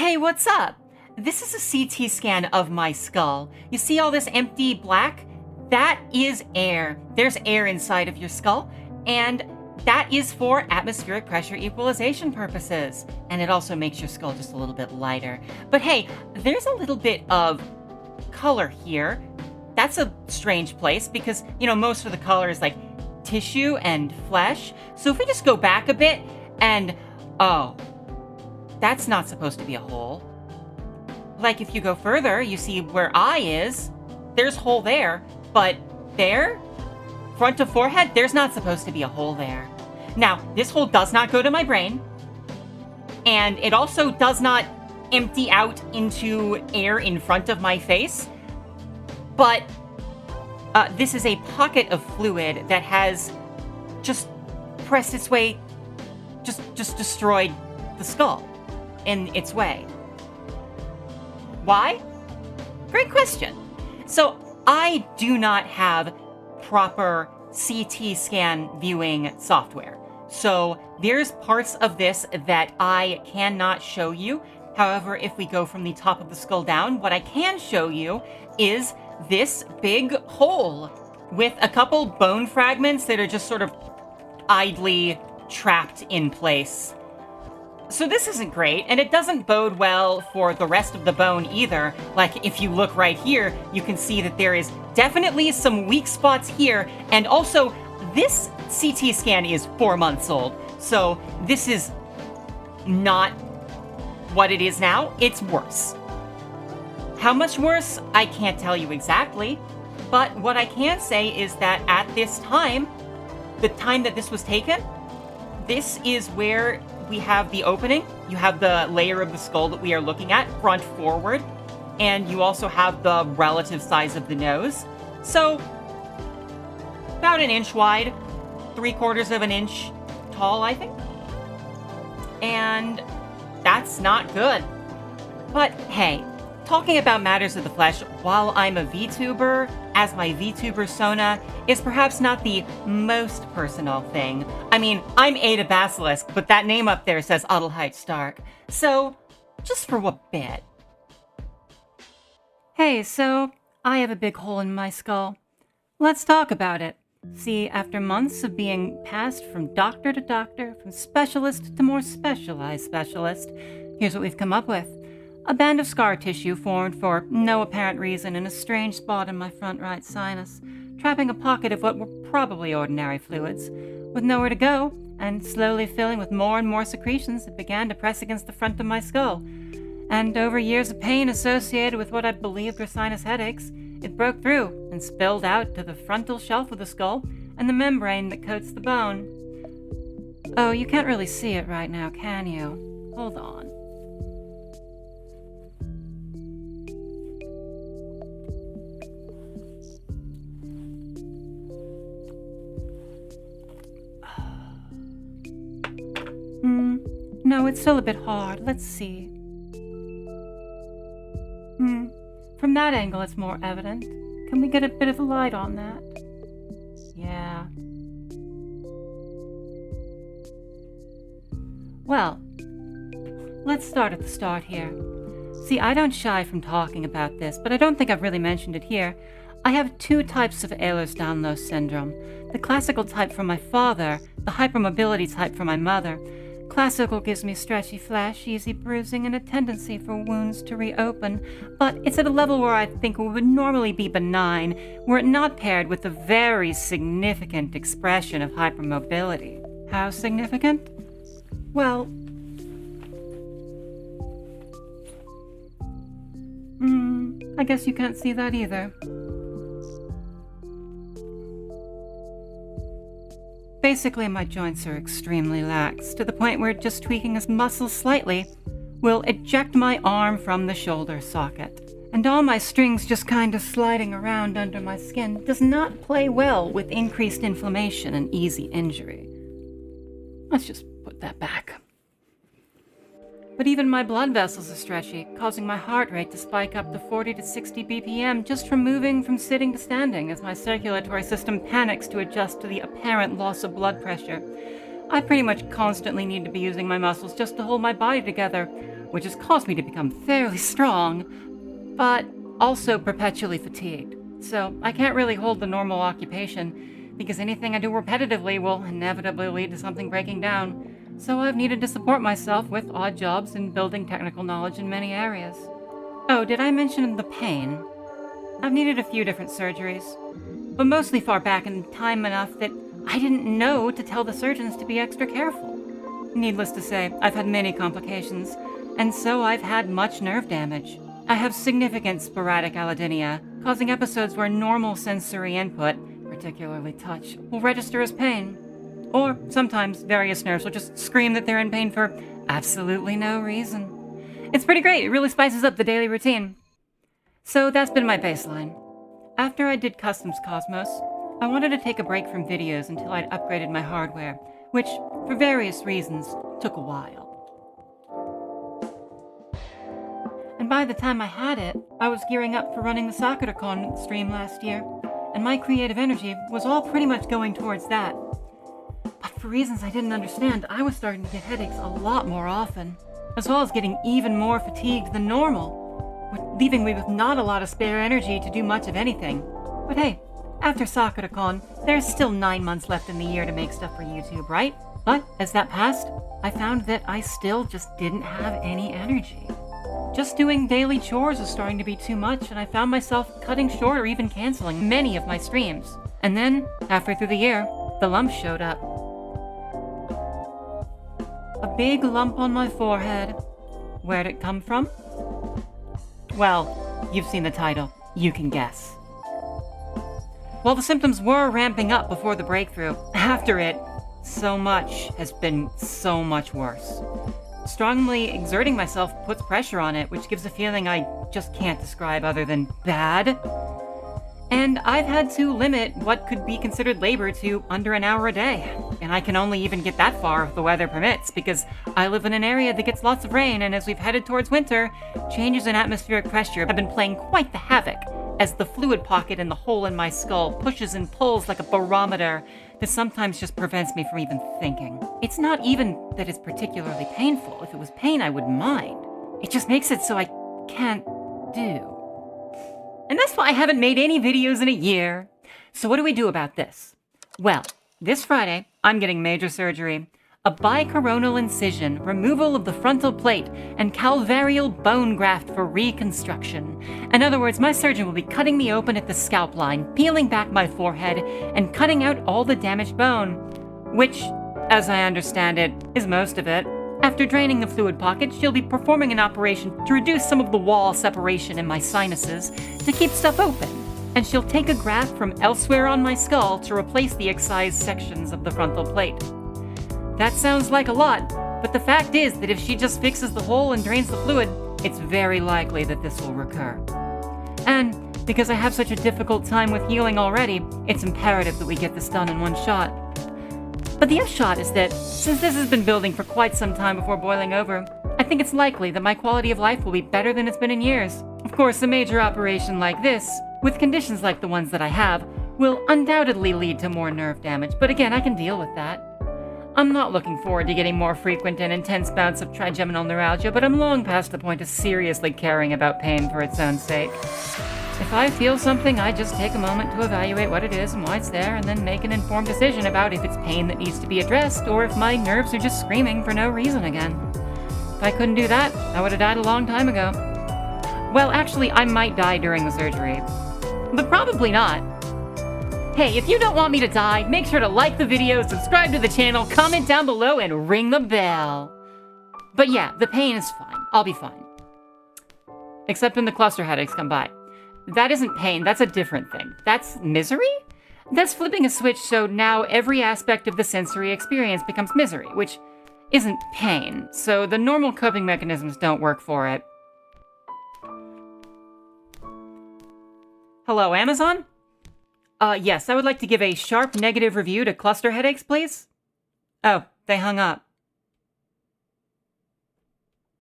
Hey, what's up? This is a CT scan of my skull. You see all this empty black? That is air. There's air inside of your skull, and that is for atmospheric pressure equalization purposes. And it also makes your skull just a little bit lighter. But hey, there's a little bit of color here. That's a strange place because, most of the color is like tissue and flesh. So if we just go back a bit and, that's not supposed to be a hole. Like if you go further, you see where eye is, there's hole there, but there, front of forehead, there's not supposed to be a hole there. Now, this hole does not go to my brain, and it also does not empty out into air in front of my face, but this is a pocket of fluid that has just pressed its way, just destroyed the skull in its way. Why? Great question. So I do not have proper CT scan viewing software. So there's parts of this that I cannot show you. However, if we go from the top of the skull down, what I can show you is this big hole with a couple bone fragments that are just sort of idly trapped in place. So this isn't great, and it doesn't bode well for the rest of the bone either. Like, if you look right here, you can see that there is definitely some weak spots here, and also, this CT scan is 4 months old, so this is not what it is now. It's worse. How much worse? I can't tell you exactly, but what I can say is that at this time, the time that this was taken, this is where we have the opening. You have the layer of the skull that we are looking at, front forward, and you also have the relative size of the nose. So, about an inch wide, 3/4 of an inch tall, I think. And that's not good. But hey, talking about matters of the flesh while I'm a VTuber, as my VTuber persona, is perhaps not the most personal thing. I mean, I'm Ada Basilisk, but that name up there says Adelheid Stark. So, just for a bit. Hey, so, I have a big hole in my skull. Let's talk about it. See, after months of being passed from doctor to doctor, from specialist to more specialized specialist, here's what we've come up with. A band of scar tissue formed for no apparent reason in a strange spot in my front right sinus, trapping a pocket of what were probably ordinary fluids. With nowhere to go, and slowly filling with more and more secretions, it began to press against the front of my skull. And over years of pain associated with what I believed were sinus headaches, it broke through and spilled out to the frontal shelf of the skull and the membrane that coats the bone. Oh, you can't really see it right now, can you? Hold on. No, it's still a bit hard. Let's see. From that angle, it's more evident. Can we get a bit of light on that? Yeah. Well, let's start at the start here. See, I don't shy from talking about this, but I don't think I've really mentioned it here. I have 2 types of Ehlers-Danlos syndrome. The classical type from my father, the hypermobility type from my mother. Classical gives me stretchy flesh, easy bruising, and a tendency for wounds to reopen, but it's at a level where I think it would normally be benign, were it not paired with a very significant expression of hypermobility. How significant? Well, I guess you can't see that either. Basically, my joints are extremely lax, to the point where just tweaking his muscles slightly will eject my arm from the shoulder socket. And all my strings just kind of sliding around under my skin does not play well with increased inflammation and easy injury. Let's just put that back. But even my blood vessels are stretchy, causing my heart rate to spike up to 40 to 60 BPM just from moving from sitting to standing as my circulatory system panics to adjust to the apparent loss of blood pressure. I pretty much constantly need to be using my muscles just to hold my body together, which has caused me to become fairly strong, but also perpetually fatigued. So I can't really hold the normal occupation, because anything I do repetitively will inevitably lead to something breaking down. So I've needed to support myself with odd jobs and building technical knowledge in many areas. Oh, did I mention the pain? I've needed a few different surgeries, but mostly far back in time enough that I didn't know to tell the surgeons to be extra careful. Needless to say, I've had many complications, and so I've had much nerve damage. I have significant sporadic allodynia, causing episodes where normal sensory input, particularly touch, will register as pain. Or sometimes various nerves will just scream that they're in pain for absolutely no reason. It's pretty great, it really spices up the daily routine. So that's been my baseline. After I did Customs Cosmos, I wanted to take a break from videos until I'd upgraded my hardware, which, for various reasons, took a while. And by the time I had it, I was gearing up for running the SakuraCon stream last year, and my creative energy was all pretty much going towards that. But for reasons I didn't understand, I was starting to get headaches a lot more often, as well as getting even more fatigued than normal, leaving me with not a lot of spare energy to do much of anything. But hey, after SakuraCon, there's still 9 months left in the year to make stuff for YouTube, right? But as that passed, I found that I still just didn't have any energy. Just doing daily chores was starting to be too much, and I found myself cutting short or even canceling many of my streams. And then, halfway through the year, the lump showed up. A big lump on my forehead. Where'd it come from? Well, you've seen the title. You can guess. While the symptoms were ramping up before the breakthrough, after it, so much has been so much worse. Strongly exerting myself puts pressure on it, which gives a feeling I just can't describe other than bad. And I've had to limit what could be considered labor to under an hour a day. And I can only even get that far if the weather permits, because I live in an area that gets lots of rain, and as we've headed towards winter, changes in atmospheric pressure have been playing quite the havoc, as the fluid pocket in the hole in my skull pushes and pulls like a barometer that sometimes just prevents me from even thinking. It's not even that it's particularly painful. If it was pain, I wouldn't mind. It just makes it so I can't do. And that's why I haven't made any videos in a year. So what do we do about this? Well, this Friday, I'm getting major surgery. A bicoronal incision, removal of the frontal plate, and calvarial bone graft for reconstruction. In other words, my surgeon will be cutting me open at the scalp line, peeling back my forehead, and cutting out all the damaged bone. Which, as I understand it, is most of it. After draining the fluid pocket, she'll be performing an operation to reduce some of the wall separation in my sinuses to keep stuff open. And she'll take a graft from elsewhere on my skull to replace the excised sections of the frontal plate. That sounds like a lot, but the fact is that if she just fixes the hole and drains the fluid, it's very likely that this will recur. And because I have such a difficult time with healing already, it's imperative that we get this done in one shot. But the upshot is that, since this has been building for quite some time before boiling over, I think it's likely that my quality of life will be better than it's been in years. Of course, a major operation like this, with conditions like the ones that I have, will undoubtedly lead to more nerve damage, but again, I can deal with that. I'm not looking forward to getting more frequent and intense bouts of trigeminal neuralgia, but I'm long past the point of seriously caring about pain for its own sake. If I feel something, I just take a moment to evaluate what it is and why it's there, and then make an informed decision about if it's pain that needs to be addressed, or if my nerves are just screaming for no reason again. If I couldn't do that, I would have died a long time ago. Well, actually, I might die during the surgery. But probably not. Hey, if you don't want me to die, make sure to like the video, subscribe to the channel, comment down below, and ring the bell. But yeah, the pain is fine. I'll be fine. Except when the cluster headaches come by. That isn't pain, that's a different thing. That's misery? That's flipping a switch so now every aspect of the sensory experience becomes misery, which isn't pain, so the normal coping mechanisms don't work for it. Hello, Amazon? Yes, I would like to give a sharp negative review to cluster headaches, please. Oh, they hung up.